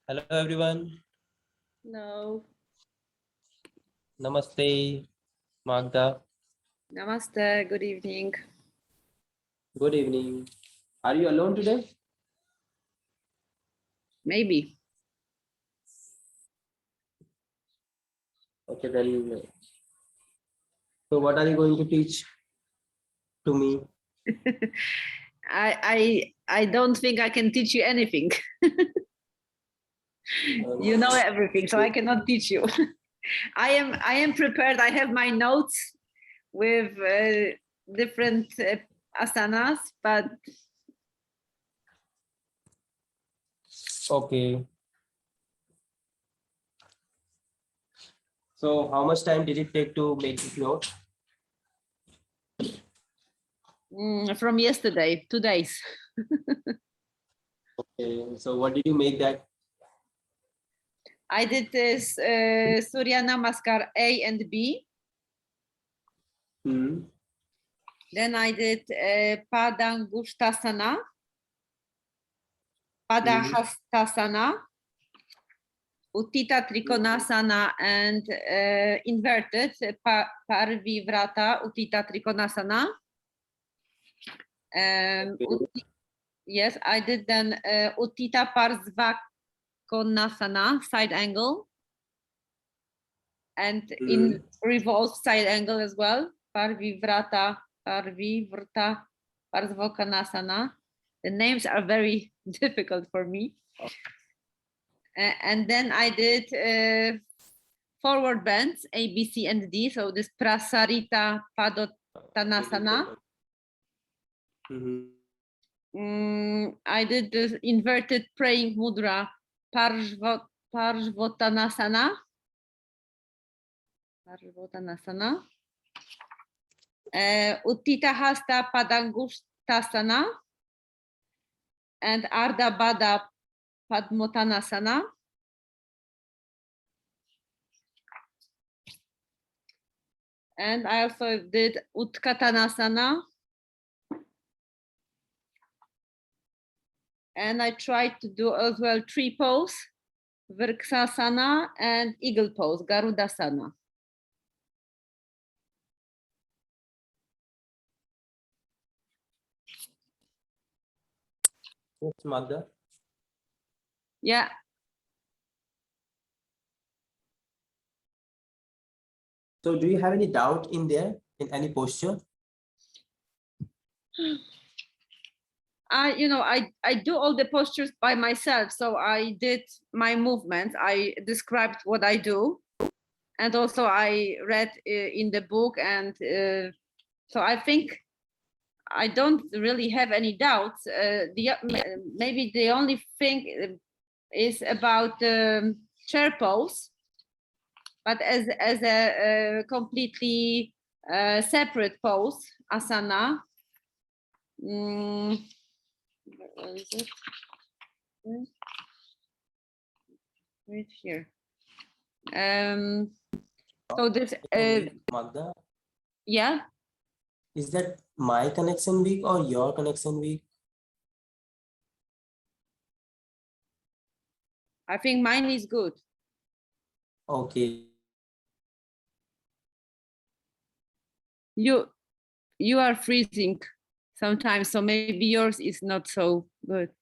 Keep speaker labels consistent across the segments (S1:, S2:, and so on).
S1: Hello everyone.
S2: Hello.
S1: Namaste, Magda.
S2: Namaste. Good evening.
S1: Good evening. Are you alone today?
S2: Maybe.
S1: Okay, then. So what are you going to teach to me?
S2: I don't think I can teach you anything. You know everything, so I cannot teach you. I am prepared. I have my notes with different asanas, but
S1: Okay. So how much time did it take to make this note?
S2: from yesterday, 2 days.
S1: Okay. So what did you make that?
S2: I did this Surya Namaskar A and B. Then I did Padangushtasana, Padahastasana, Uttita Trikonasana, and inverted Parvivrata Uttita Trikonasana. Yes, I did then Uttita Parsvakonasana, side angle, and in revolve side angle as well. Parvivrata, Parsvakonasana. The names are very difficult for me. And then I did forward bends, A, B, C, and D. So this Prasarita Padottanasana. I did this inverted praying mudra, Parshvottanasana. Uttita Hasta Padangushtasana and Ardha Baddha Padmottanasana. And I also did Utkatanasana. And I tried to do as well tree pose, Vrksasana, and eagle pose, Garudasana.
S1: Yes, Magda.
S2: Yeah.
S1: So do you have any doubt in there, in any posture?
S2: I do all the postures by myself. So I did my movements. I described what I do. And also I read in the book. And so I think I don't really have any doubts. Maybe the only thing is about chair pose. But as a completely separate pose, asana. Where is it? Right here. So this.
S1: Magda?
S2: Yeah.
S1: Is that my connection weak or your connection weak?
S2: I think mine is good.
S1: Okay.
S2: You are freezing sometimes, so maybe yours is not so good.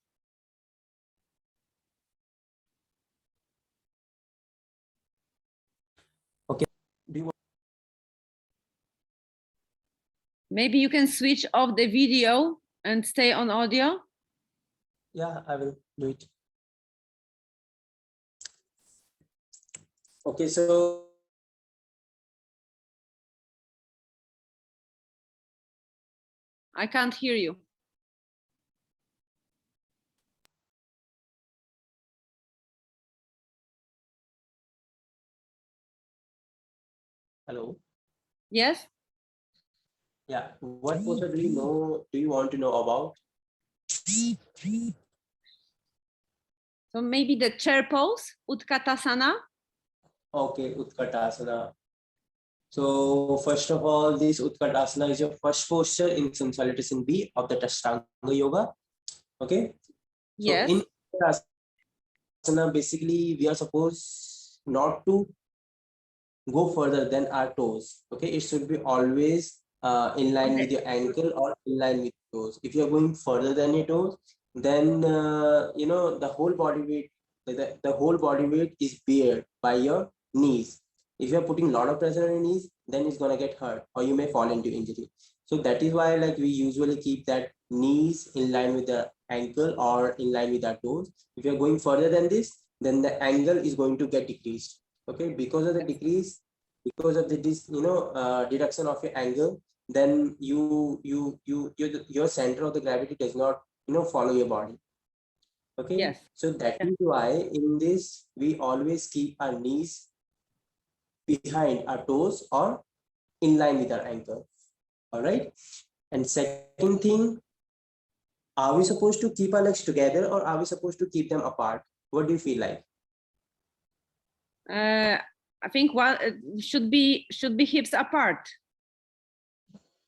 S1: Okay. Do you want...
S2: Maybe you can switch off the video and stay on audio.
S1: Yeah, I will do it. Okay, so
S2: I can't hear you.
S1: hello.
S2: Yes.
S1: Yeah. What posture do you know? Do you want to know about?
S2: So maybe the chair pose, Utkatasana.
S1: Okay, Utkatasana. So first of all, this Utkatasana is your first posture in Salutation B of the Ashtanga Yoga. Okay. So
S2: Yes.
S1: in Utkatasana, basically we are supposed not to go further than our toes. Okay, it should be always in line with your ankle or in line with your toes. If you're going further than your toes, then the whole body weight, the whole body weight is beared by your knees. If you're putting a lot of pressure on your knees, then it's gonna get hurt or you may fall into injury. So that is why like we usually keep that knees in line with the ankle or in line with our toes. If you're going further than this, then the angle is going to get decreased. Okay, because of the decrease, because of the deduction of your angle, then your center of the gravity does not follow your body. Okay.
S2: Yes.
S1: So that is why in this we always keep our knees behind our toes or in line with our ankle. All right. And second thing, are we supposed to keep our legs together or are we supposed to keep them apart? What do you feel like?
S2: I think one should be hips apart.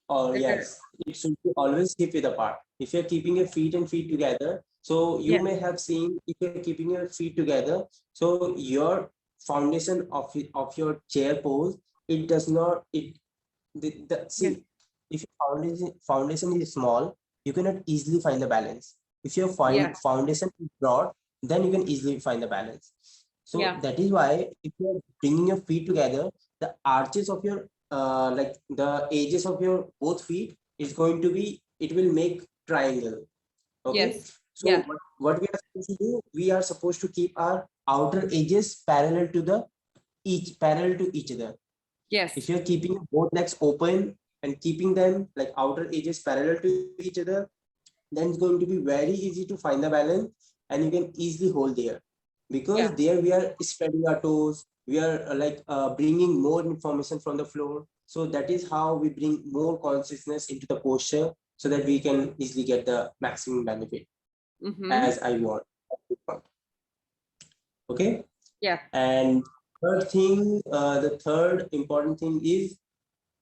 S1: Or yes, it should be always keep it apart. If you're keeping your feet and feet together, so you may have seen if you're keeping your feet together, so your foundation of your chair pose, it does not see if your foundation is small, you cannot easily find the balance. If your foundation is broad, then you can easily find the balance. So that is why if you're bringing your feet together, the arches of your like the edges of your both feet is going to be, it will make triangle. Okay. So what we are supposed to do, we are supposed to keep our outer edges parallel to each other.
S2: Yes.
S1: If you're keeping both legs open and keeping them like outer edges parallel to each other, then it's going to be very easy to find the balance and you can easily hold there. Because there we are spreading our toes, we are bringing more information from the floor. So that is how we bring more consciousness into the posture so that we can easily get the maximum benefit as I want. Okay.
S2: Yeah.
S1: And third thing, the third important thing is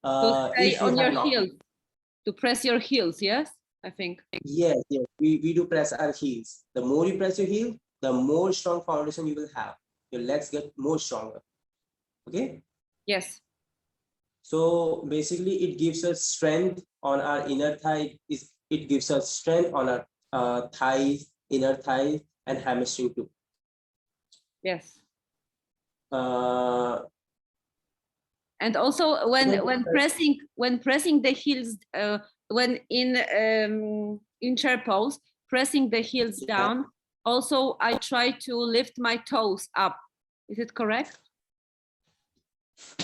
S2: to stay
S1: if you
S2: on
S1: have
S2: your heels, to press your heels. Yes, I think.
S1: Yes, we do press our heels. The more you press your heel, the more strong foundation you will have. Your legs get more stronger. Okay.
S2: Yes.
S1: So basically it gives us strength on our inner thigh. It gives us strength on our thighs, inner thighs, and hamstring too.
S2: Yes. And also when pressing the heels, when in chair pose, pressing the heels down, also I try to lift my toes up. Is it correct?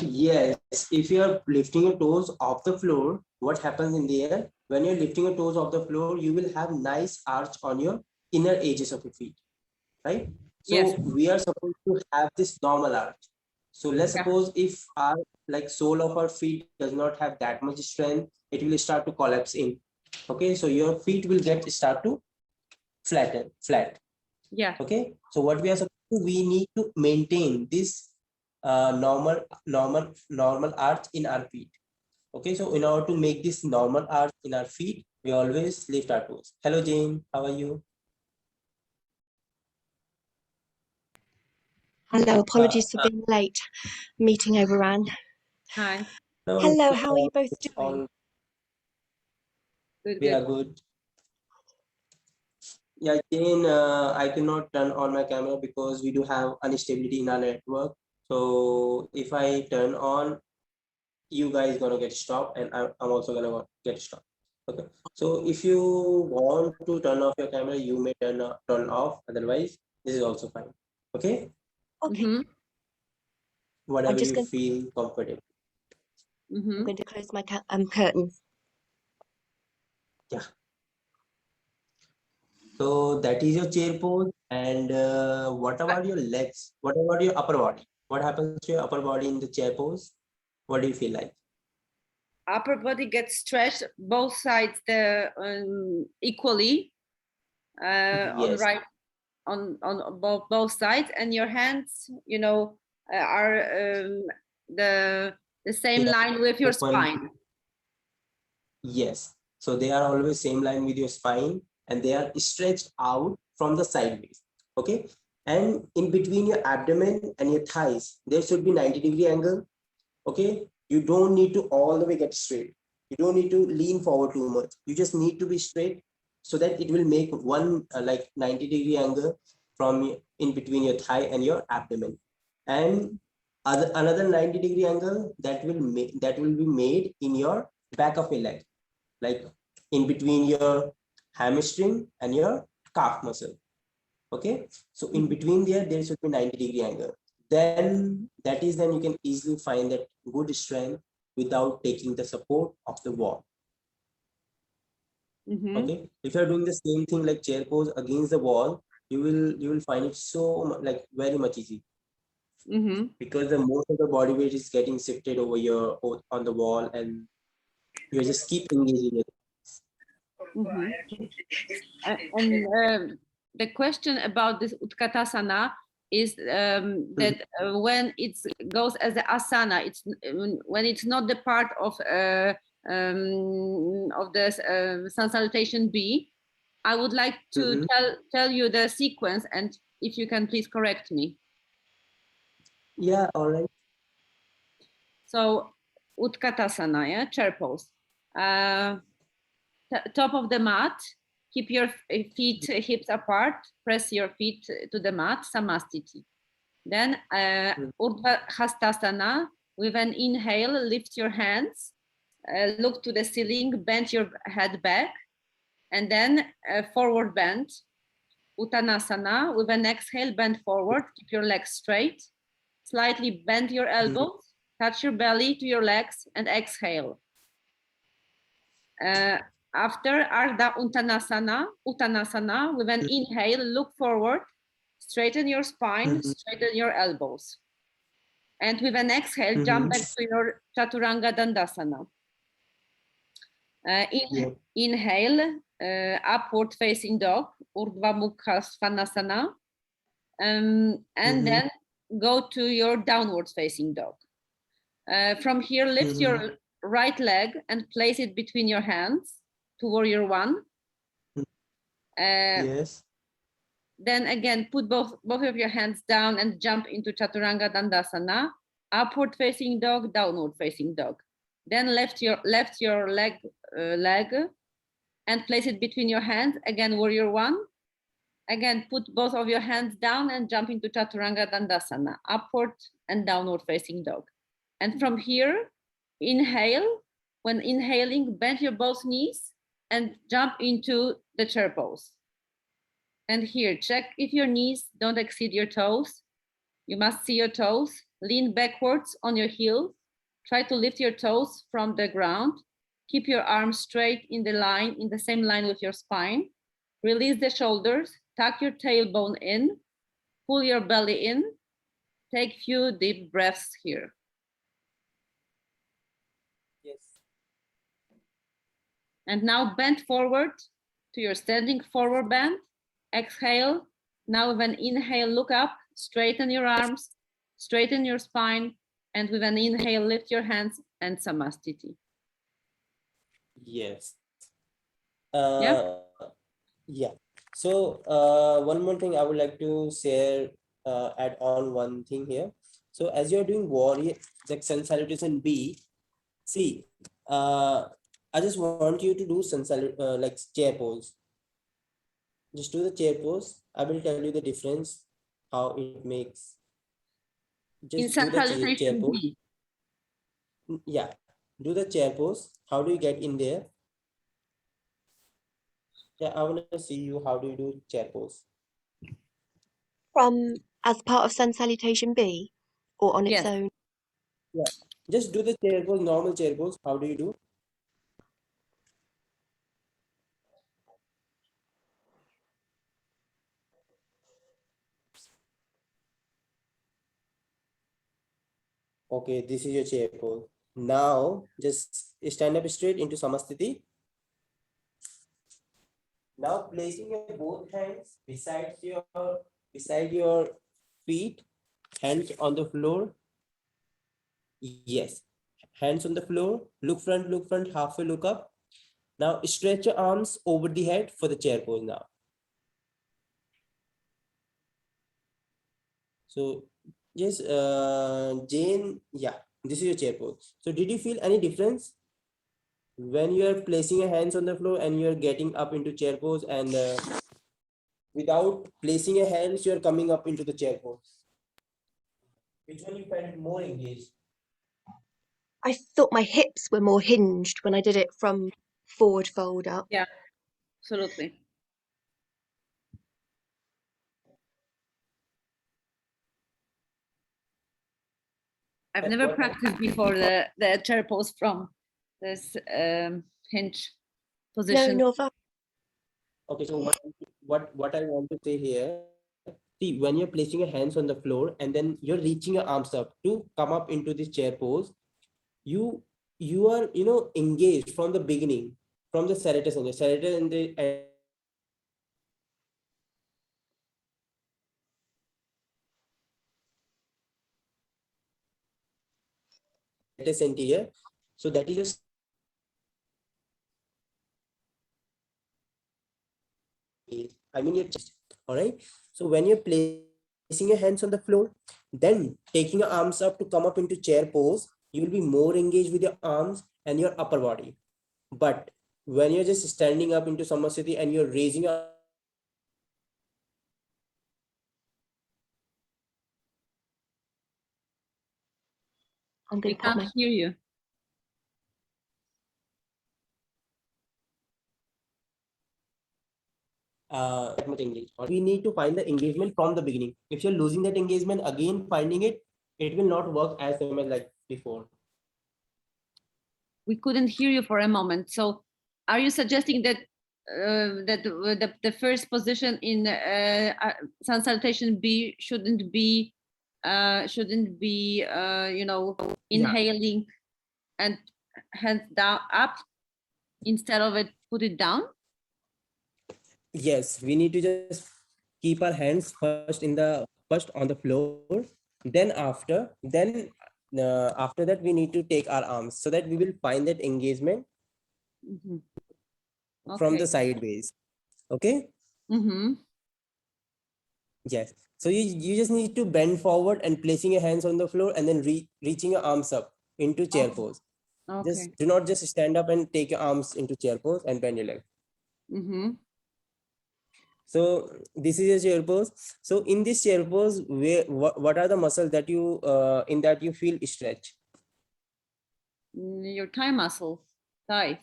S1: Yes, if you are lifting your toes off the floor, what happens in the air? When you're lifting your toes off the floor, you will have nice arch on your inner edges of your feet, right? So we are supposed to have this normal arch. So let's suppose if our sole of our feet does not have that much strength, it will start to collapse in. Okay, so your feet will start to flat.
S2: Yeah.
S1: Okay, so what we are supposed to, we need to maintain this normal arch in our feet. Okay, so in order to make this normal arch in our feet, we always lift our toes. Hello Jane, how are you?
S3: Hello, apologies for being late. Meeting overran.
S2: Hi.
S3: Hello, how are you both doing?
S2: Good,
S1: we are good. Yeah, Jane, I cannot turn on my camera because we do have instability in our network. So if I turn on, you guys gonna get stopped and I'm also gonna get stopped. Okay. So if you want to turn off your camera, you may turn off. Otherwise, this is also fine. Okay.
S3: Okay.
S1: Whatever you feel comfortable.
S3: I'm going to close my curtain.
S1: Yeah. So that is your chair pose. And what about your legs? What about your upper body? What happens to your upper body in the chair pose? What do you feel like?
S2: Upper body gets stretched both sides equally on both sides, and your hands, are the The same
S1: They are
S2: line with your
S1: open.
S2: spine.
S1: Yes. So they are always same line with your spine and they are stretched out from the sideways. Okay. And in between your abdomen and your thighs, there should be 90-degree angle. Okay. You don't need to all the way get straight. You don't need to lean forward too much. You just need to be straight so that it will make one like 90-degree angle from in between your thigh and your abdomen. And another 90-degree angle that will be made in your back of your leg, like in between your hamstring and your calf muscle. Okay, so in between there should be 90-degree angle. Then you can easily find that good strength without taking the support of the wall. Okay, if you're doing the same thing like chair pose against the wall, you will find it so like very much easy. Because the most of the body weight is getting shifted over your on the wall and you just keep engaging it.
S2: And the question about this Utkatasana is that when it goes as the asana, it's when it's not the part of the sun salutation B. I would like to tell you the sequence, and if you can please correct me.
S1: Yeah, all right.
S2: So Utkatasana, yeah, chair pose. Top of the mat, keep your feet hips apart, press your feet to the mat, Samastiti. Then Urdhva Hastasana, with an inhale, lift your hands, look to the ceiling, bend your head back, and then forward bend. Uttanasana, with an exhale, bend forward, keep your legs straight, slightly bend your elbows, touch your belly to your legs, and exhale. After Ardha Uttanasana, with an inhale, look forward, straighten your spine, straighten your elbows. And with an exhale, jump back to your Chaturanga Dandasana. Inhale, upward facing dog, Urdhva Mukha Svanasana. And then go to your downward facing dog. From here, lift your right leg and place it between your hands to warrior one.
S1: Yes.
S2: Then again, put both of your hands down and jump into Chaturanga Dandasana, upward facing dog, downward facing dog. Then lift your leg and place it between your hands. Again, warrior one. Again, put both of your hands down and jump into Chaturanga Dandasana, upward and downward facing dog. And from here, inhale. When inhaling, bend your both knees and jump into the chair pose. And here, check if your knees don't exceed your toes. You must see your toes. Lean backwards on your heels. Try to lift your toes from the ground. Keep your arms straight in the same line with your spine. Release the shoulders. Tuck your tailbone in. Pull your belly in. Take few deep breaths here.
S1: Yes.
S2: And now bend forward to your standing forward bend. Exhale. Now with an inhale, look up, straighten your arms, straighten your spine, and with an inhale, lift your hands and Samastiti.
S1: Yes.
S2: Yeah.
S1: So one more thing I would like to share, add on one thing here. So as you're doing warrior, the sun salutation B, see, I just want you to do sun like chair pose. Just do the chair pose. I will tell you the difference, how it makes. Just
S2: in sun salutation B.
S1: Yeah, do the chair pose. How do you get in there? Yeah, I want to see you. How do you do chair pose?
S3: As part of sun salutation B, or on its own?
S1: Yeah, just do the chair pose, normal chair pose. How do you do? Okay, this is your chair pose. Now just stand up straight into Samastiti. Now placing your both hands beside your feet, hands on the floor. Yes. hands on the floor, look front, halfway look up. Now stretch your arms over the head for the chair pose now. So yes, Jane, yeah, this is your chair pose. So did you feel any difference when you are placing your hands on the floor and you are getting up into chair pose, and without placing your hands, you are coming up into the chair pose? Which one you felt more engaged?
S3: I thought my hips were more hinged when I did it from forward fold up.
S2: Yeah, absolutely. I've never practiced before the chair pose from this hinge position.
S3: No, nor
S1: Okay, so what I want to say here, see, when you're placing your hands on the floor and then you're reaching your arms up to come up into this chair pose, you are engaged from the beginning, from the serratus and the anterior. So that is just, I mean your chest. All right. So when you're placing your hands on the floor, then taking your arms up to come up into chair pose, you will be more engaged with your arms and your upper body. But when you're just standing up into Samasthiti and you're raising your
S3: I'm
S2: We
S3: going to put
S2: can't
S3: my
S2: hear you.
S1: that much engaged. We need to find the engagement from the beginning. If you're losing that engagement, again finding it, it will not work as same as like before.
S2: We couldn't hear you for a moment. So, are you suggesting that the first position in sun salutation B shouldn't be inhaling and hands down up, instead of it put it down?
S1: Yes, we need to just keep our hands first on the floor. Then after that we need to take our arms so that we will find that engagement from the sideways. Okay. Yes. So you just need to bend forward and placing your hands on the floor and then reaching your arms up into chair pose. Just do not just stand up and take your arms into chair pose and bend your leg. So this is a chair pose. So in this chair pose, what are the muscles that you in that you feel stretch?
S2: Your thigh muscles, thighs.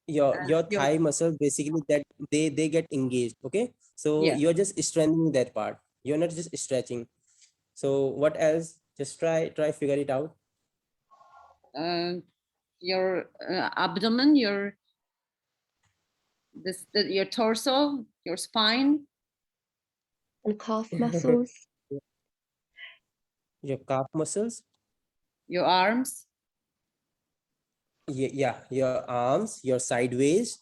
S1: Your thigh muscle, basically, that they get engaged. Okay, so you're just strengthening that part. You're not just stretching. So what else? Just try figure it out.
S2: Your abdomen, your torso, your spine,
S3: and calf muscles.
S1: Your calf muscles.
S2: Your arms.
S1: Yeah, your arms, your sideways.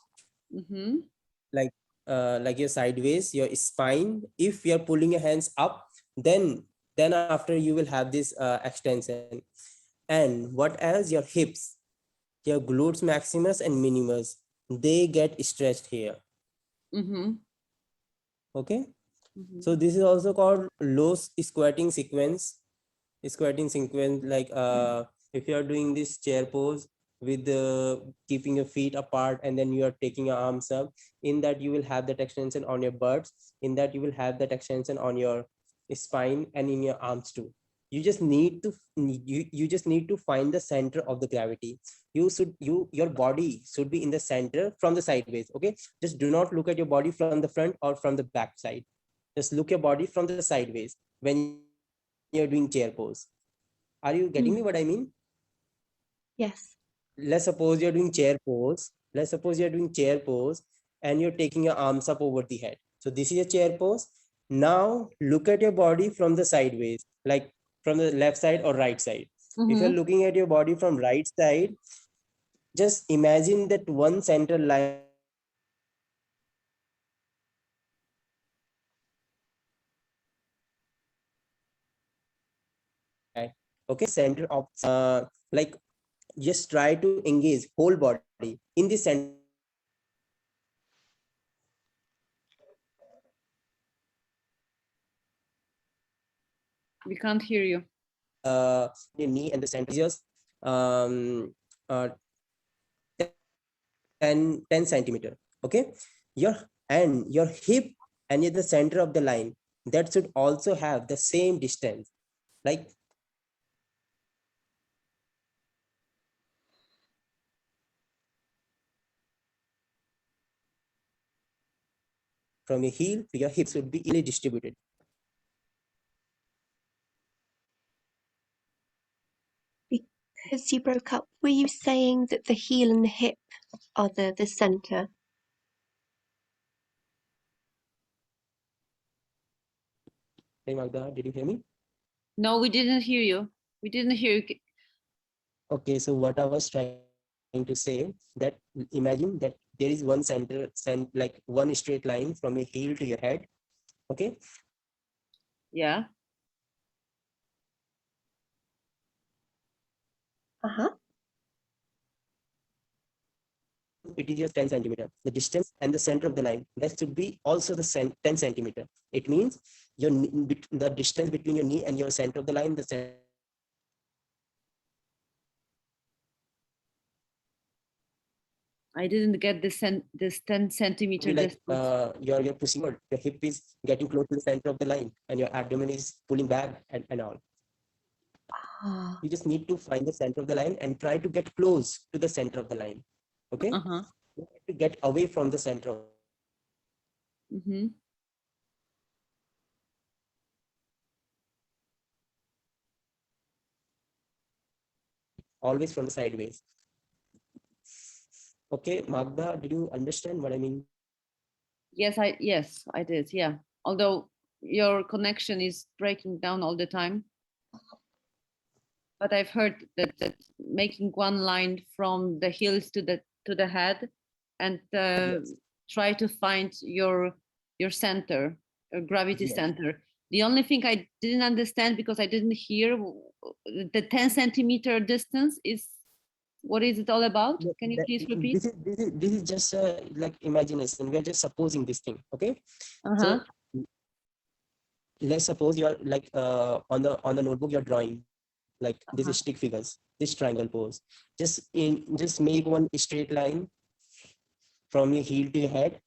S1: Like your sideways, your spine. If you're pulling your hands up, then after you will have this extension. And what else? Your hips, your glutes maximus and minimus, they get stretched here. Okay. So this is also called low squatting sequence. Like if you are doing this chair pose with keeping your feet apart and then you are taking your arms up, in that you will have that extension on your butts, in that you will have that extension on your spine and in your arms too. You just need to find the center of the gravity. Your body should be in the center from the sideways. Okay, just do not look at your body from the front or from the back side. Just look your body from the sideways when you're doing chair pose. Are you getting me what I mean?
S3: Yes.
S1: Let's suppose you're doing chair pose. And you're taking your arms up over the head. So this is a chair pose. Now look at your body from the sideways, like from the left side or right side. If you're looking at your body from right side, just imagine that one center line. Okay, center of like just try to engage whole body in the center.
S2: We can't hear you.
S1: The knee and the center just um, uh, 10 centimeter. Okay, your and your hip and at the center of the line, that should also have the same distance, like from your heel to your hips would be evenly distributed.
S3: Because you broke up, were you saying that the heel and the hip are the center?
S1: Hey Magda, did you hear me?
S2: No, we didn't hear you. We didn't hear you.
S1: Okay, so what I was trying to say, that imagine that there is one like one straight line from your heel to your head. Okay.
S2: Yeah.
S1: It is just 10 centimeter. The distance and the center of the line, that should be also the 10 centimeter. It means your the distance between your knee and your center of the line, the center.
S2: I didn't get this 10 centimeter
S1: Like
S2: distance.
S1: you're pushing forward, your hip is getting close to the center of the line and your abdomen is pulling back and all. You just need to find the center of the line and try to get close to the center of the line. Okay.
S2: Uh-huh.
S1: You have to get away from the center.
S2: Mm-hmm.
S1: Always from the sideways. Okay, Magda, did you understand what I mean?
S2: Yes, I did. Yeah. Although your connection is breaking down all the time. But I've heard that making one line from the heels to the head and
S1: Yes.
S2: try to find your center, your gravity
S1: Yes.
S2: center. The only thing I didn't understand, because I didn't hear the 10 centimeter distance, is what is it all about? Can you please repeat?
S1: This is just like imagination. We are just supposing this thing. Okay.
S2: Uh-huh.
S1: So let's suppose you are like on the notebook you're drawing like these stick figures, this triangle pose. Just make one straight line from your heel to your head.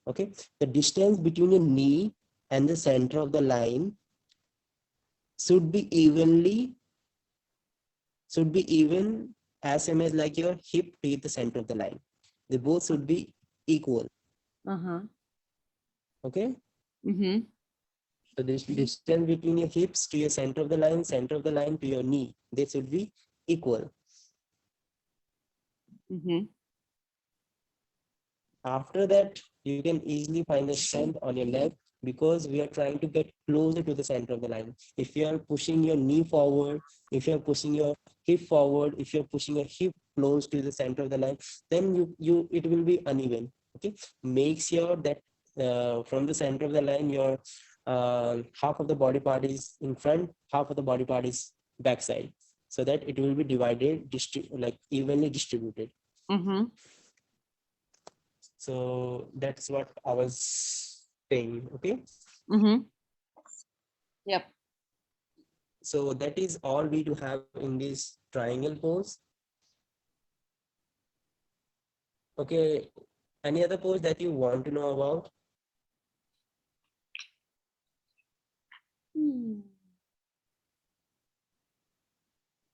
S1: Okay. The distance between your knee and the center of the line should be even as same as like your hip to the center of the line. They both should be equal.
S2: Uh-huh.
S1: Okay.
S2: Mm-hmm.
S1: So this distance between your hips to your center of the line to your knee, they should be equal.
S2: Mm-hmm.
S1: After that, you can easily find the strength on your leg because we are trying to get closer to the center of the line. If you are pushing your knee forward, if you are pushing your hip forward, if you're pushing your hip close to the center of the line, then it will be uneven. Okay, make sure that from the center of the line, your half of the body part is in front, half of the body part is backside, so that it will be divided, like evenly distributed.
S2: Mm-hmm.
S1: So that's what I was saying. Okay.
S2: Mm-hmm. Yep.
S1: So that is all we do have in this triangle pose. Okay. Any other pose that you want to know about?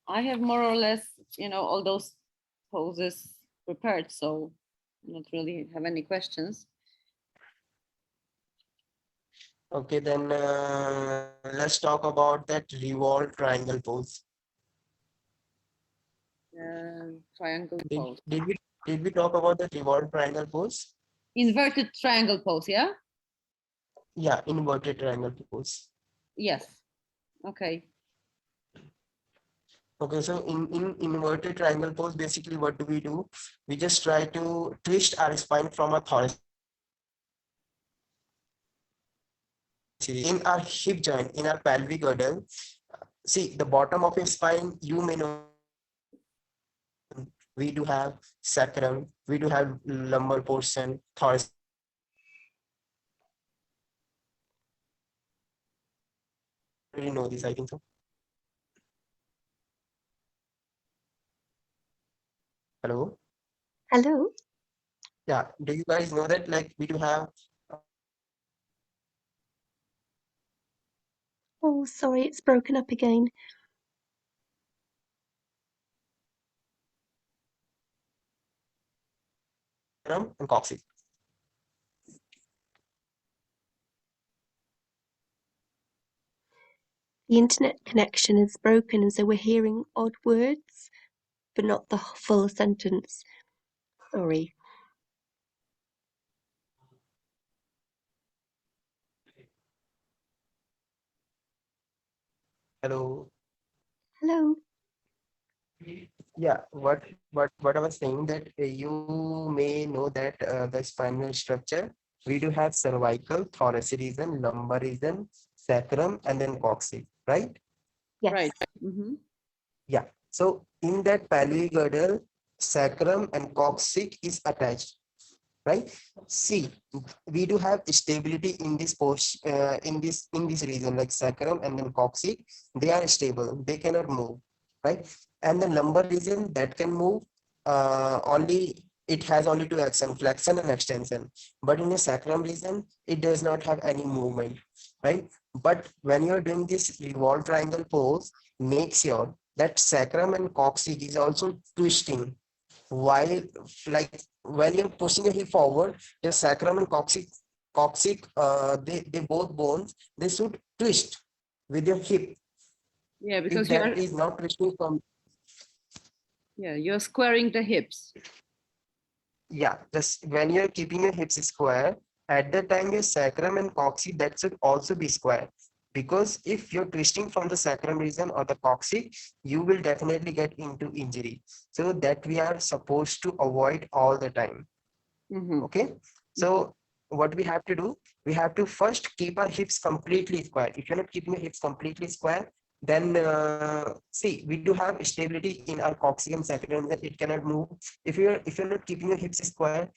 S2: I have more or less, all those poses prepared, so not really have any questions.
S1: Okay, then let's talk about that revolve triangle pose.
S2: Triangle pose.
S1: Did we talk about the revolve triangle pose?
S2: Inverted triangle pose, yeah?
S1: Yeah, inverted triangle pose.
S2: Yes. Okay.
S1: Okay, so in inverted triangle pose, basically what do? We just try to twist our spine from a thoracic. In our hip joint, in our pelvic girdle, see the bottom of your spine, you may know we do have sacrum, we do have lumbar portion, thoracic region. Really know this, I think so. Hello.
S3: Hello?
S1: Yeah. Do you guys know that like we do have
S3: Oh, sorry, it's broken up again.
S1: sacrum and coccyx.
S3: The internet connection is broken, so we're hearing odd words, but not the full sentence. Sorry.
S1: Hello.
S3: Hello?
S1: Yeah, what I was saying that you may know that the spinal structure, we do have cervical, thoracic region, lumbar region, sacrum, and then coccyx, right?
S3: Yes.
S2: Right. Mm-hmm.
S1: Yeah. So in that pelvic girdle, sacrum and coccyx is attached, right? See, we do have stability in this post in this region, like sacrum and then coccyx. They are stable, they cannot move, right? And the lumbar region that can move, only it has only two action, flexion and extension. But in the sacrum region, it does not have any movement, right? But when you're doing this revolve triangle pose, make sure that sacrum and coccyx is also twisting, while like when you're pushing your hip forward, your sacrum and coccyx, they both bones, they should twist with your hip.
S2: Yeah,
S1: If
S2: because
S1: that is not twisting from,
S2: you're squaring the hips.
S1: yeah, just when you're keeping your hips square, at the time your sacrum and coccyx, that should also be square. Because if you're twisting from the sacrum region or the coccyx, you will definitely get into injury. So that we are supposed to avoid all the time.
S2: Mm-hmm.
S1: Okay, so what we have to do, we have to first keep our hips completely square. If you're not keeping your hips completely square, then see, we do have stability in our coccyx and sacrum that it cannot move. If you're not keeping your hips square,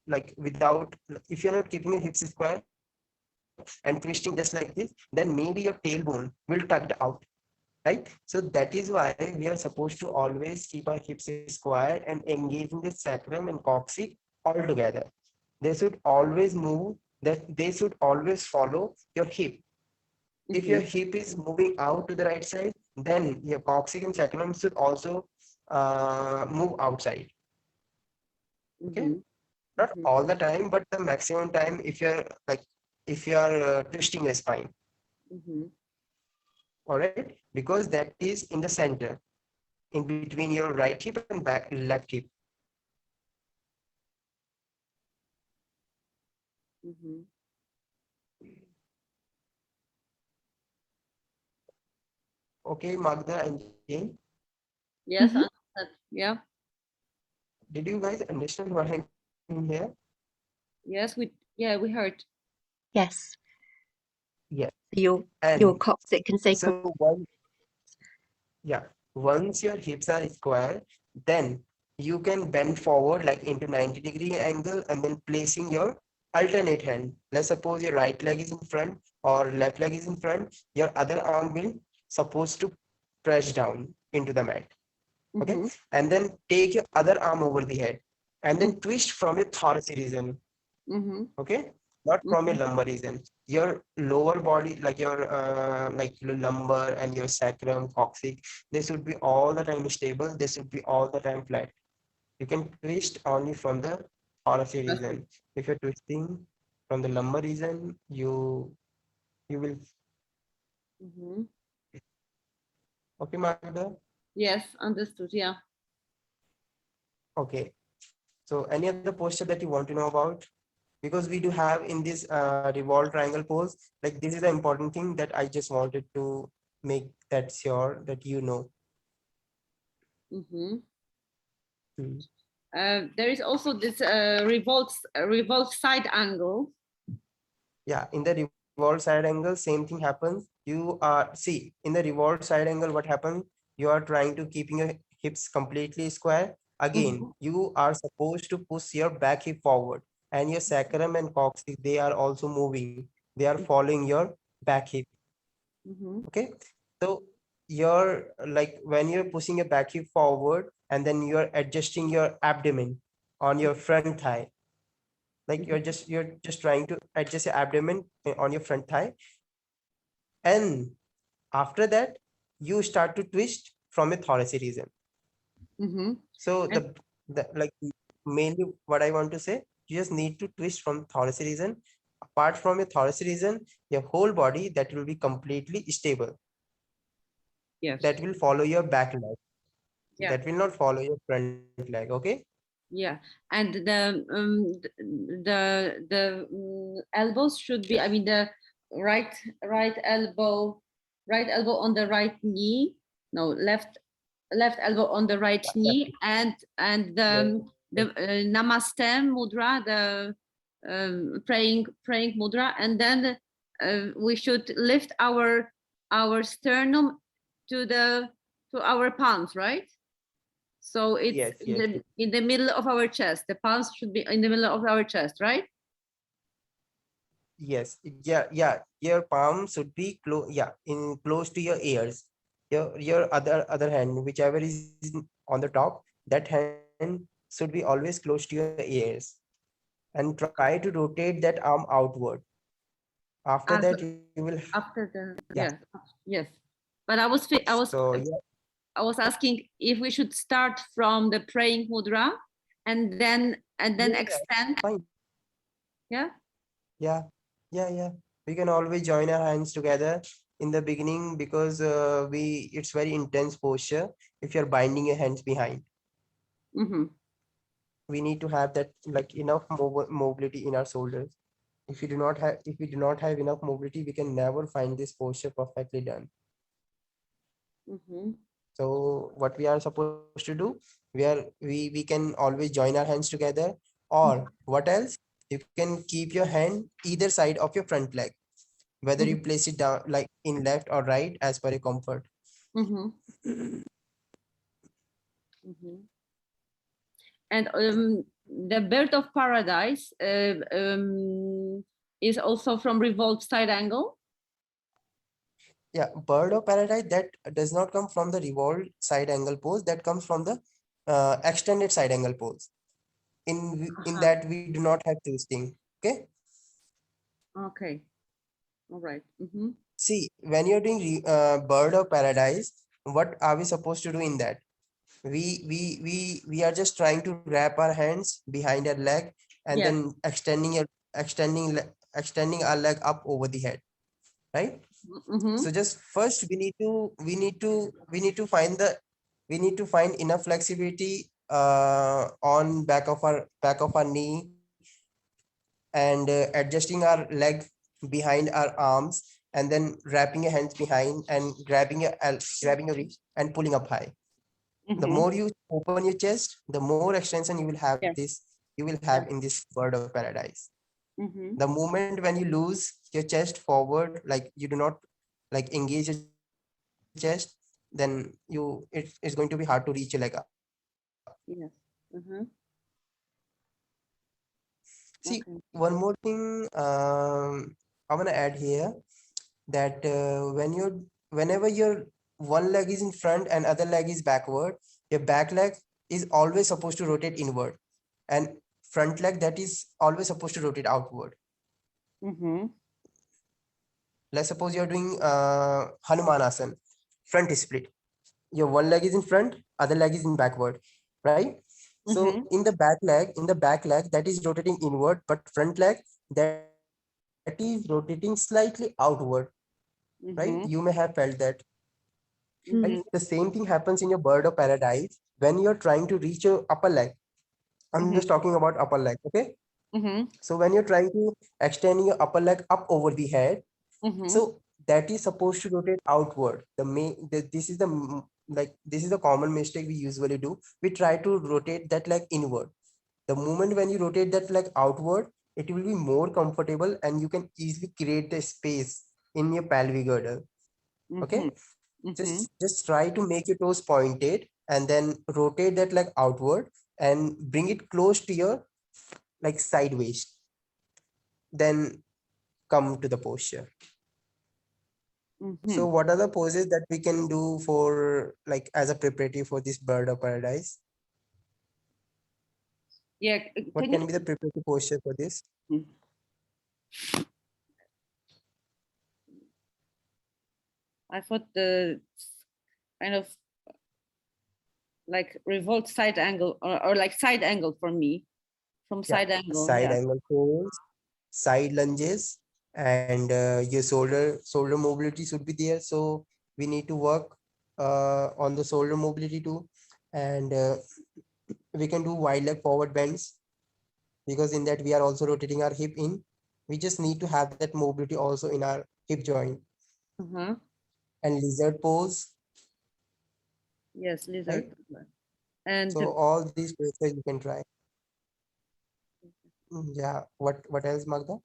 S1: like without, if you're not keeping your hips square and twisting just like this, then maybe your tailbone will tucked out, right? So that is why we are supposed to always keep our hips square and engaging the sacrum and coccyx all together. They should always move, that they should always follow your hip. If your hip is moving out to the right side, then your coccyx and sacrum should also move outside. Okay,
S2: Mm-hmm.
S1: not all the time, but the maximum time if you're like, if you are twisting your spine.
S2: Mm-hmm.
S1: All right, because that is in the center, in between your right hip and left hip.
S2: Mm-hmm.
S1: Okay, Magda and Jane,
S2: Yes,
S3: Mhm.
S2: yeah.
S1: did you guys understand what I'm saying here?
S2: Yes, we heard.
S3: Yes.
S1: Yes.
S3: Your
S1: And
S3: coccyx and sacrum.
S1: so one, yeah, once your hips are square, then you can bend forward like into 90-degree angle and then placing your alternate hand. Let's suppose your right leg is in front or left leg is in front, your other arm will supposed to press down into the mat. Okay,
S2: Mm-hmm.
S1: and then take your other arm over the head and then twist from your thoracic region.
S2: Mm-hmm.
S1: Okay, not from your
S2: Mm-hmm.
S1: lumbar region, your lower body, like your lumbar and your sacrum, coccyx, they should be all the time stable, they should be all the time flat. You can twist only from the thoracic region. If you're twisting from the lumbar region, you will.
S2: Mm-hmm.
S1: Okay, Magda.
S2: Yes, understood. Yeah.
S1: Okay, so any other posture that you want to know about? Because we do have in this revolve triangle pose, like this is the important thing that I just wanted to make that sure that you know.
S2: Mm-hmm.
S1: Hmm.
S2: There is also this revolve side angle.
S1: Yeah, in the revolve side angle, same thing happens. You are, see, in the revolve side angle, what happens, you are trying to keeping your
S4: hips completely square. Again, you are supposed to push your back hip forward, and your sacrum and coccyx, they are also moving. They are following your back hip. Okay. So you're like when you're pushing your back hip forward, and then you're adjusting your abdomen on your front thigh. Like you're just trying to adjust your abdomen on your front thigh. And after that, you start to twist from a thoracic region. So the like mainly what I want to say, you just need to twist from thoracic region. Apart from your thoracic region, your whole body, that will be completely stable.
S2: Yes.
S4: That will follow your back leg.
S2: Yeah.
S4: That will not follow your front leg. Okay.
S2: Yeah, and the elbows should be. I mean, the right elbow on the right knee. No, left elbow on the right knee, and the namaste mudra, the praying mudra, and then we should lift our sternum to our palms, right? So it's
S4: Yes.
S2: in the middle of our chest. The palms should be in the middle of our chest, right?
S4: Yes. Yeah. Your palm should be close. Yeah, in close to your ears. Your other hand, whichever is on the top, that hand should be always close to your ears. And try to rotate that arm outward. After that, you will.
S2: After the
S4: Yeah.
S2: yes. But I was
S4: So yeah.
S2: I was asking if we should start from the praying mudra and then extend.
S4: Fine.
S2: Yeah.
S4: Yeah. We can always join our hands together in the beginning, because it's very intense posture if you're binding your hands behind. We need to have that like enough mobility in our shoulders. If we do not have enough mobility, we can never find this posture perfectly done. So what we are supposed to do, we can always join our hands together, or what else, you can keep your hand either side of your front leg, whether you place it down like in left or right as per your comfort.
S2: And the bird of paradise is also from Revolve side angle.
S4: Yeah, bird of paradise, that does not come from the revolved side angle pose. That comes from the extended side angle pose. In that we do not have twisting. Okay.
S2: Okay. All right.
S4: See, when you're doing bird of paradise, what are we supposed to do in that? We are just trying to wrap our hands behind our leg, and then extending our leg up over the head, right? So just first we need to find enough flexibility on back of our knee, and adjusting our leg behind our arms, and then wrapping your hands behind and grabbing your reach and pulling up high. The more you open your chest, the more extension you will have in this bird of paradise. The moment when you lose your chest forward, like you do not like engage your chest, then it's going to be hard to reach your leg up. See, one more thing I want to add here, that whenever your one leg is in front and other leg is backward, your back leg is always supposed to rotate inward, and front leg, that is always supposed to rotate outward. Let's suppose you're doing Hanumanasana, front split. Your one leg is in front, other leg is in backward, right? So in the back leg, that is rotating inward, but front leg, that is rotating slightly outward, right? You may have felt that. Right? The same thing happens in your bird of paradise when you're trying to reach your upper leg. I'm just talking about upper leg, okay? So when you're trying to extend your upper leg up over the head, so that is supposed to rotate outward. This is the common mistake we usually do. We try to rotate that leg inward. The moment when you rotate that leg outward, it will be more comfortable, and you can easily create the space in your pelvic girdle. Okay. Just try to make your toes pointed, and then rotate that leg outward and bring it close to your like side waist. Then come to the posture. So what are the poses that we can do for like as a preparatory for this bird of paradise?
S2: Yeah.
S4: What can be the preparatory posture for this?
S2: I thought the kind of like revolt side angle or like side angle for me, from side angle.
S4: Side angle pose, side lunges, and your shoulder mobility should be there. So we need to work on the shoulder mobility too, and we can do wide leg forward bends, because in that we are also rotating our hip in. We just need to have that mobility also in our hip joint. And lizard pose.
S2: Yes, lizard.
S4: Right?
S2: And
S4: so all these poses you can try. Yeah. What else, Magda?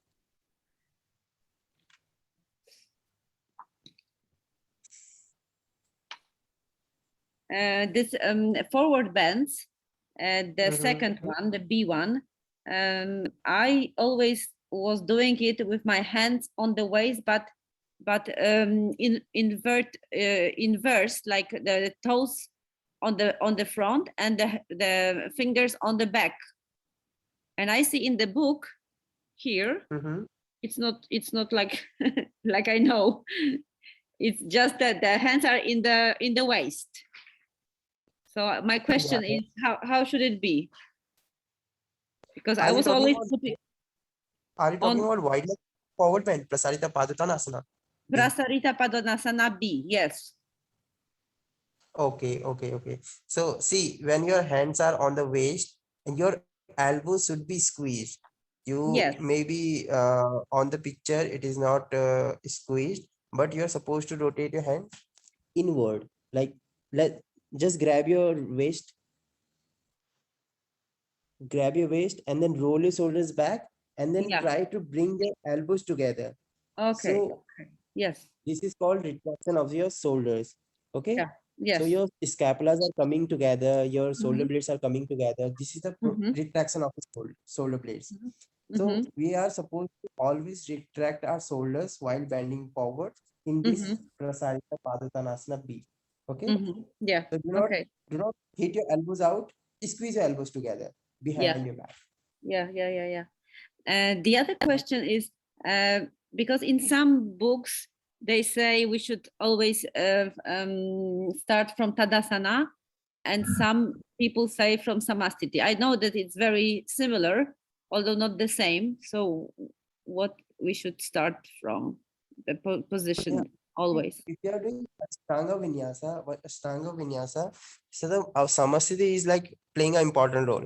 S2: This forward bends, the second one, the B one, I always was doing it with my hands on the waist, but inverse, like the toes on the front and the fingers on the back. And I see in the book here, it's not like like I know. It's just that the hands are in the waist. So my question is, how should it be? Because I was always putting.
S4: Are you talking about wide leg forward bend, Prasarita Padottanasana?
S2: Prasarita Padottanasana B, yes.
S4: Okay. So see, when your hands are on the waist and your elbows should be squeezed. You maybe on the picture it is not squeezed, but you're supposed to rotate your hand inward. Like just grab your waist and then roll your shoulders back and then try to bring your elbows together.
S2: Okay.
S4: So
S2: yes,
S4: this is called retraction of your shoulders. Okay.
S2: Yes.
S4: So your scapulas are coming together, your shoulder blades are coming together. This is the retraction of the shoulder blades. So we are supposed to always retract our shoulders while bending forward in this Prasarita Padottanasana B. Okay.
S2: Yeah.
S4: So do not hit your elbows out. Squeeze your elbows together behind your back.
S2: Yeah. And the other question is, because in some books they say we should always start from Tadasana, and some people say from Samastiti. I know that it's very similar, although not the same. So what we should start from, the position always.
S4: If you are doing Ashtanga Vinyasa, so the Samastiti is like playing an important role.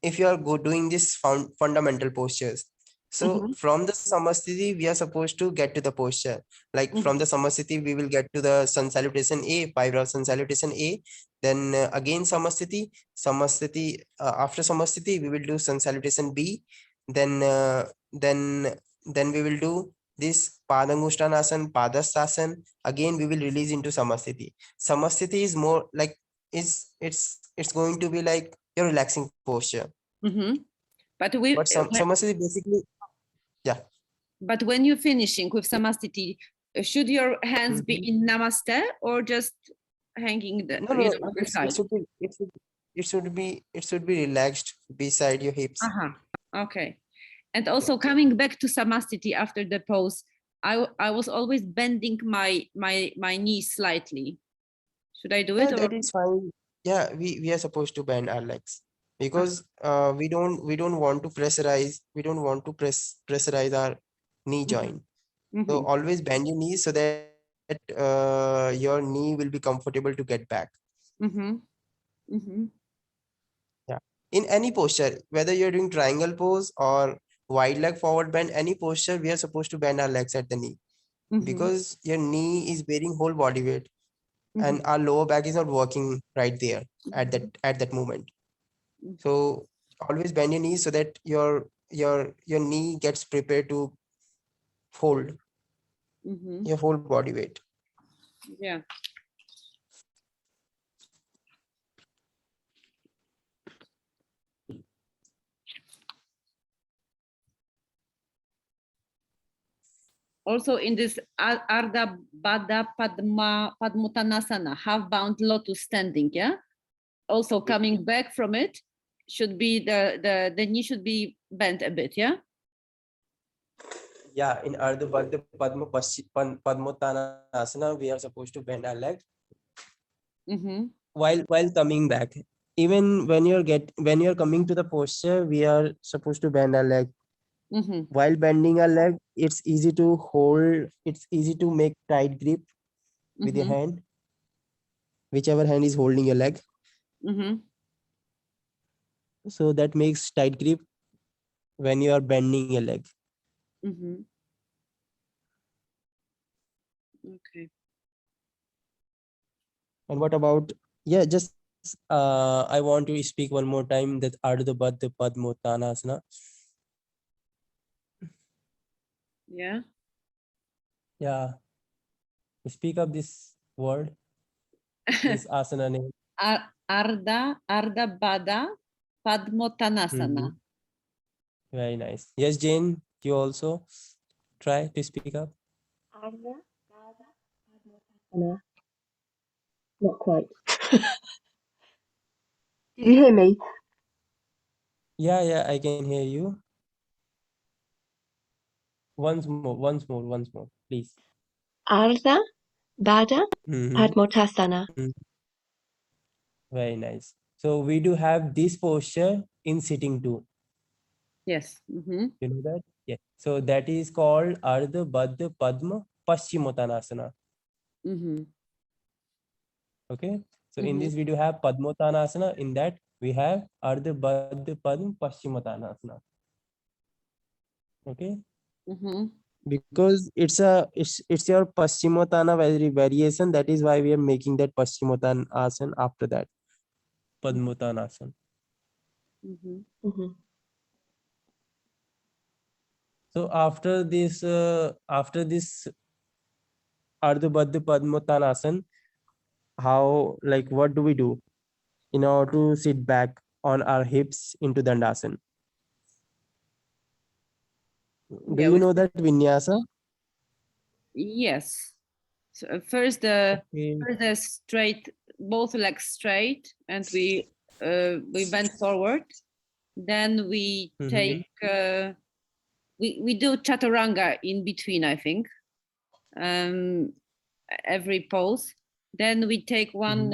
S4: If you are doing this fundamental postures. So from the Samastiti, we are supposed to get to the posture. Like from the Samastiti, we will get to the Sun Salutation A, 5 round Sun Salutation A. Then again Samastiti. After Samastiti, we will do Sun Salutation B. Then we will do this Padangushtanasan, Padastasana. Again, we will release into Samastiti. Samastiti is more like it's going to be like your relaxing posture.
S2: But
S4: Samastiti basically,
S2: But when you're finishing with Samastiti, should your hands be in Namaste or just hanging the, on the side?
S4: It should be relaxed beside your hips.
S2: Okay. And also coming back to Samastiti after the pose, I was always bending my knees slightly. Should I do it?
S4: That is fine. Yeah, we are supposed to bend our legs because we don't want to pressurize our knee joint. So always bend your knees so that your knee will be comfortable to get back. Yeah. In any posture, whether you're doing triangle pose or wide leg forward bend, any posture, we are supposed to bend our legs at the knee because your knee is bearing whole body weight. And our lower back is not working right there at that moment. So always bend your knees so that your knee gets prepared to hold your whole body weight.
S2: Yeah. Also in this Ardha Baddha Padmuttanasana, half bound lotus standing, yeah? Also coming back from it should be the knee should be bent a bit, yeah?
S4: Yeah, in Ardha Baddha Padmuttanasana, we are supposed to bend our leg while coming back. Even when you're coming to the posture, we are supposed to bend our leg. While bending our leg, it's easy to hold, it's easy to make tight grip with your hand, whichever hand is holding your leg. So that makes tight grip when you are bending your leg.
S2: Okay.
S4: And what about, yeah, just I want to speak one more time that Ardha Baddha Padmuttanasana.
S2: Yeah.
S4: Yeah. Speak up this word, this asana name.
S2: Ardha Baddha Padmuttanasana.
S4: Very nice. Yes, Jane, you also try to speak up.
S3: Not quite. Did you hear me?
S4: Yeah, I can hear you. Once more, please.
S3: Ardha Baddha Padmuttanasana.
S4: Very nice. So we do have this posture in sitting too.
S2: Yes.
S4: You know that? Yeah. So that is called Ardha Baddha Padma Paschimottanasana. Okay. So in this we do have Padmottanasana. In that we have Ardha Baddha Padma Paschimottanasana. Okay. Because it's your Paschimottana variation. That is why we are making that Paschimottanasana after that. Padmottanasana. So after this Ardha Baddha Padmottanasana, how, like, what do we do in order to sit back on our hips into Dandasana? Do you know that vinyasa?
S2: Yes. So first the straight, both legs straight, and we bend forward. Then we take we do chaturanga in between, I think. Every pose. Then we take one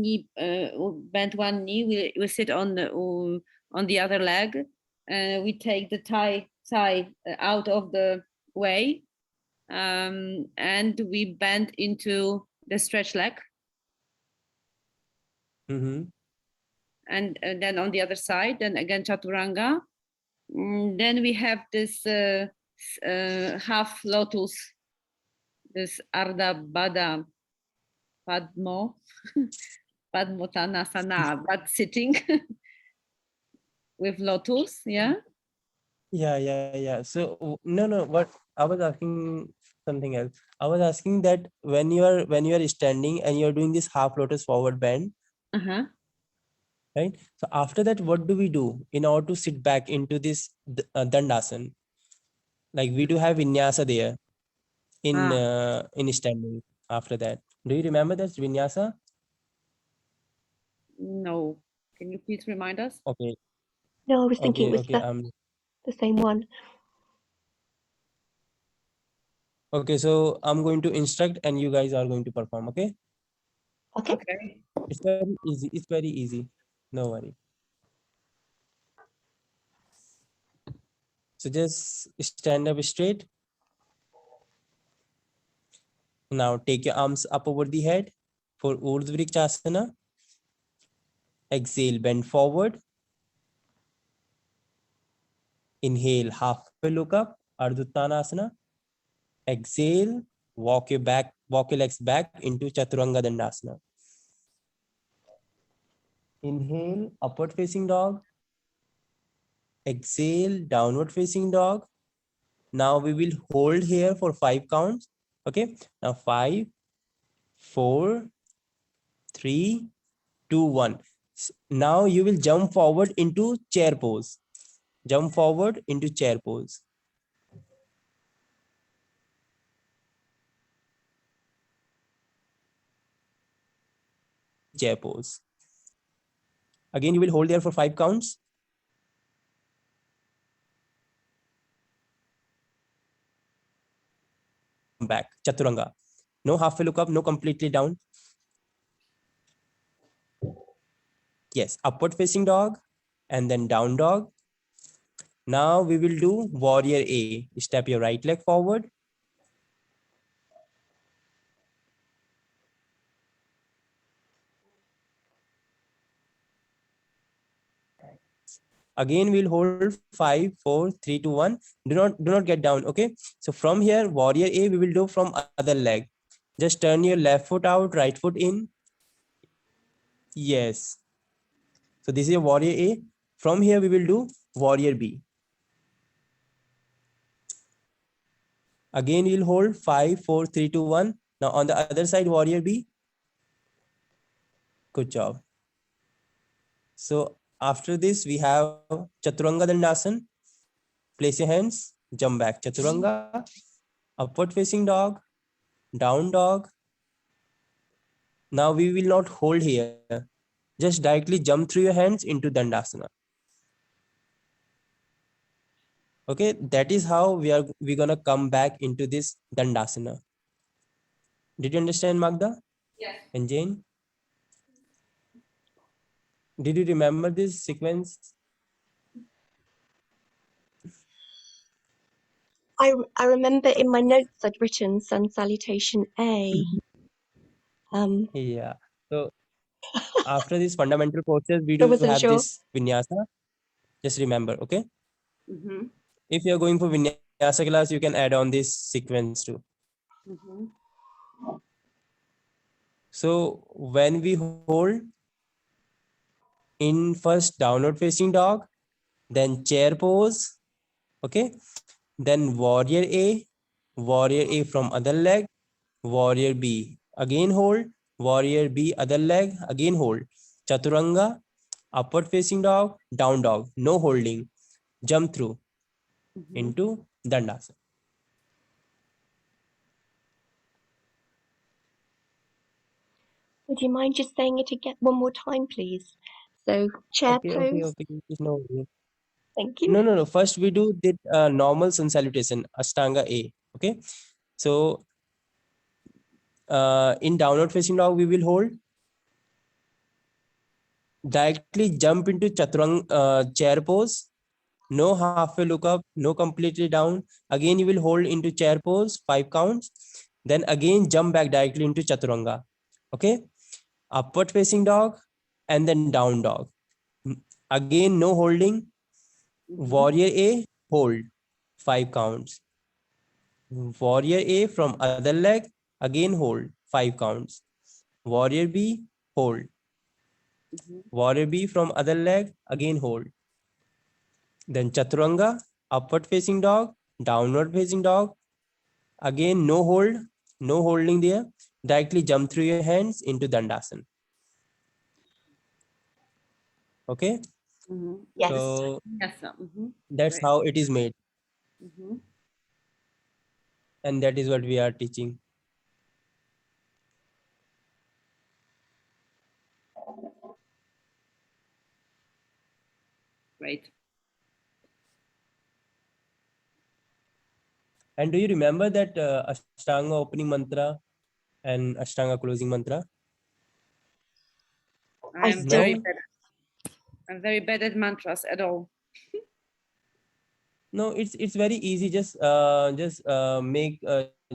S2: knee, bend one knee. We sit on the other leg. We take the thigh out of the way, and we bend into the stretch leg. And then on the other side, then again chaturanga. Then we have this half lotus, this Ardha Baddha Padmottanasana, but sitting with lotus, yeah?
S4: Yeah. So no, what I was asking something else. I was asking that when you are standing and you're doing this half lotus forward bend, right? So after that, what do we do in order to sit back into this Dandasana? Like we do have vinyasa there in standing. After that, do you remember that vinyasa?
S2: No. Can you please remind us?
S4: Okay.
S3: No, I was thinking it was
S4: Okay.
S3: the same one.
S4: Okay, so I'm going to instruct and you guys are going to perform, okay?
S3: Okay.
S4: It's very easy. It's very easy. No worry. So just stand up straight. Now take your arms up over the head for Urdhva Vrikshasana. Exhale, bend forward. Inhale, halfway look up, Ardha Uttanasana. Exhale, walk your legs back into Chaturanga Dandasana. Inhale, upward facing dog. Exhale, downward facing dog. Now we will hold here for 5 counts. Okay. Now 5, 4, 3, 2, 1. Now you will jump forward into chair pose. Jump forward into chair pose.
S1: chair pose. Again, you will hold there for 5 counts. Back, chaturanga. No halfway look up, no completely down. Yes, upward facing dog and then down dog. Now we will do warrior A. Step your right leg forward. Again, we'll hold 5, 4, 3, 2, 1. Do not get down. Okay. So from here, warrior A, we will do from other leg. Just turn your left foot out, right foot in. Yes. So this is your warrior A. From here, we will do warrior B. Again, you'll hold 5, 4, 3, 2, 1. Now on the other side, warrior B. Good job. So after this, we have Chaturanga Dandasana. Place your hands, jump back. Chaturanga, upward facing dog, down dog. Now we will not hold here. Just directly jump through your hands into Dandasana. Okay, that is how we're gonna come back into this Dandasana. Did you understand, Magda?
S2: Yes.
S1: And Jane? Did you remember this sequence?
S3: I remember in my notes I'd written sun salutation A.
S1: Yeah. So after these fundamental poses, we
S3: I
S1: do
S3: wasn't
S1: have
S3: sure.
S1: this vinyasa. Just remember, okay?
S2: Mm-hmm.
S1: If you're going for vinyasa class, you can add on this sequence too.
S2: Mm-hmm.
S1: So when we hold in first downward facing dog, then chair pose, okay? Then warrior A from other leg, warrior B, again hold, warrior B other leg, again hold. Chaturanga, upward facing dog, down dog, no holding, jump through into Dandasana.
S3: Would you mind just saying it again one more time, please? So chair pose.
S1: Okay. No.
S3: Thank you.
S1: No. First we do the normal sun salutation, Ashtanga A. Okay. So in downward facing dog, we will hold. Directly jump into Chaturanga chair pose. No halfway look up, no completely down. Again, you will hold into chair pose, 5 counts. Then again, jump back directly into Chaturanga. Okay. Upward facing dog and then down dog. Again, no holding. Warrior A, hold, 5 counts. Warrior A from other leg, again hold, 5 counts. Warrior B, hold. Warrior B from other leg, again hold. Then Chaturanga, upward facing dog, downward facing dog. Again, no hold, no holding there. Directly jump through your hands into Dandasana. Okay?
S3: Yes.
S1: So
S2: Yes, sir. Mm-hmm.
S1: that's
S2: Great.
S1: how it is made.
S2: Mm-hmm.
S1: And that is what we are teaching.
S2: Great.
S1: And do you remember that Ashtanga opening mantra and Ashtanga closing mantra?
S2: I'm
S1: No?
S2: very bad. I'm very bad at mantras at all.
S1: No, it's very easy. Just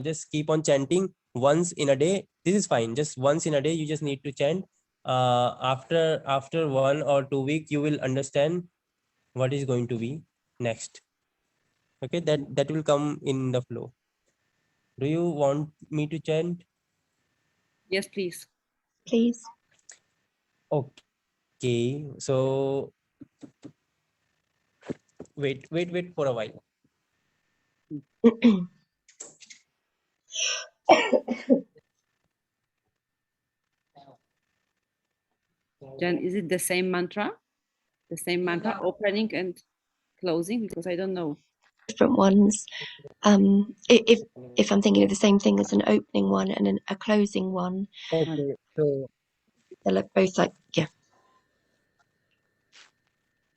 S1: just keep on chanting once in a day. This is fine. Just once in a day, you just need to chant. After 1 or 2 weeks, you will understand what is going to be next. Okay, that will come in the flow. Do you want me to chant?
S2: Yes, please.
S3: Please.
S1: Okay, so wait for a while.
S2: Jen, is it the same mantra? The same mantra, opening and closing? Because I don't know.
S3: Different ones. If I'm thinking of the same thing as an opening one and a closing one.
S1: Okay, so
S3: They look both like, yeah.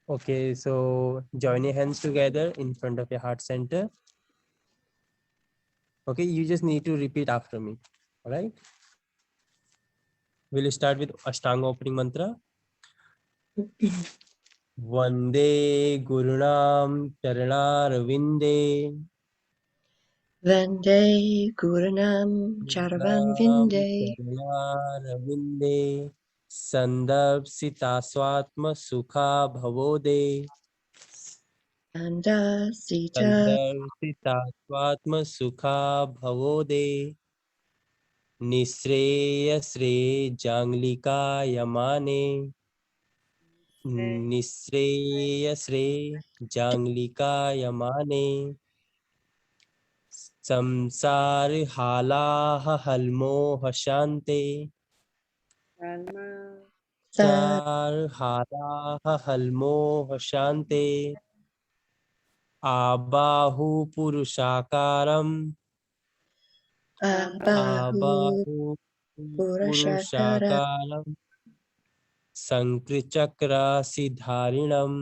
S4: Okay, so join your hands together in front of your heart center. Okay, you just need to repeat after me. All right. We'll start with Ashtanga opening mantra. Vande Gurunam Charanarvinde.
S3: Vande Gurunam Charavan Vinde.
S4: Charanarvinde. Sandarbh Sita Swatma Sukha Bhavode.
S3: Sanda Sita
S4: Sandarbh Sita Swatma Sukha Bhavode. Nisreya Sre Janglika Yamane. Nisreya Sre Janglika Yamane. Samsar Halaha Halmo Hashante. Sar Halaha Halmo Hashante. Abahu Purushakaram.
S3: Abahu
S4: Abahu
S3: Purashakara
S4: Purushakaram. Sankrichakra Siddharinam.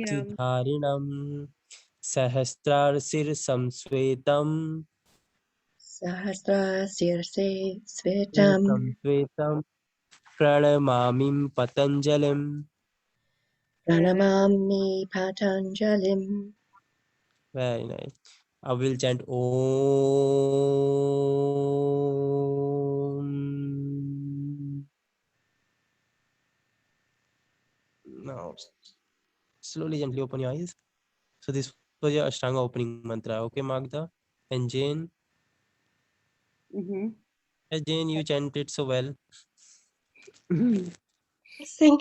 S4: Siddharinam. Sahasrar Samsvetam.
S3: Sahasra Sirse Svetam
S4: Samsvetam. Pranamamim Patanjalim.
S3: Pranamami Patanjalim.
S4: Very nice. I will chant Om. Now, slowly, gently open your eyes. So this was your Ashtanga opening mantra. Okay, Magda and Jane. Hey, Jane, you chanted so well.
S3: Sing.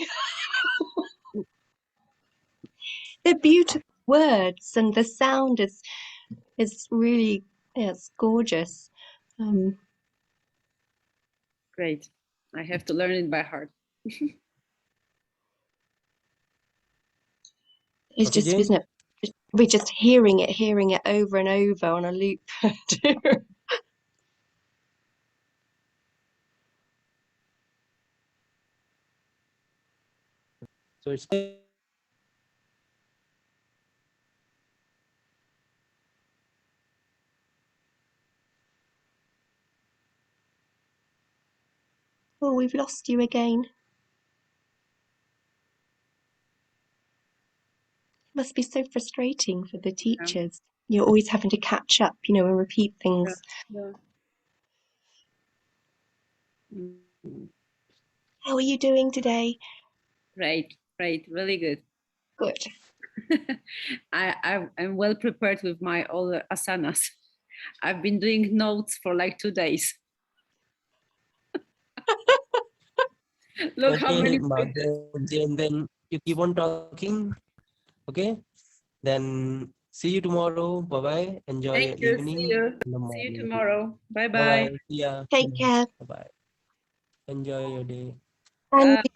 S3: They're beautiful words, and the sound is really, yeah, it's gorgeous.
S2: Great. I have to learn it by heart.
S3: It's
S4: Okay,
S3: just,
S4: Jane?
S3: isn't it? We're just hearing it over and over on a loop.
S4: So it's
S3: Oh, we've lost you again. Must be so frustrating for the teachers. You're always having to catch up, and repeat things.
S2: Yeah.
S3: How are you doing today?
S2: Great, really good.
S3: Good.
S2: I'm well prepared with my all asanas. I've been doing notes for like 2 days. Look how
S4: okay,
S2: many
S4: Magda and Jane, then you keep on talking. Okay, then see you tomorrow. Bye bye. Enjoy your
S2: Thank you. See
S4: evening
S2: you.
S4: in the
S2: See you
S4: morning.
S2: tomorrow. Bye
S4: Bye
S2: bye.
S4: bye. See ya.
S3: Take care.
S4: Bye bye. Enjoy your day.
S3: And
S2: Bye.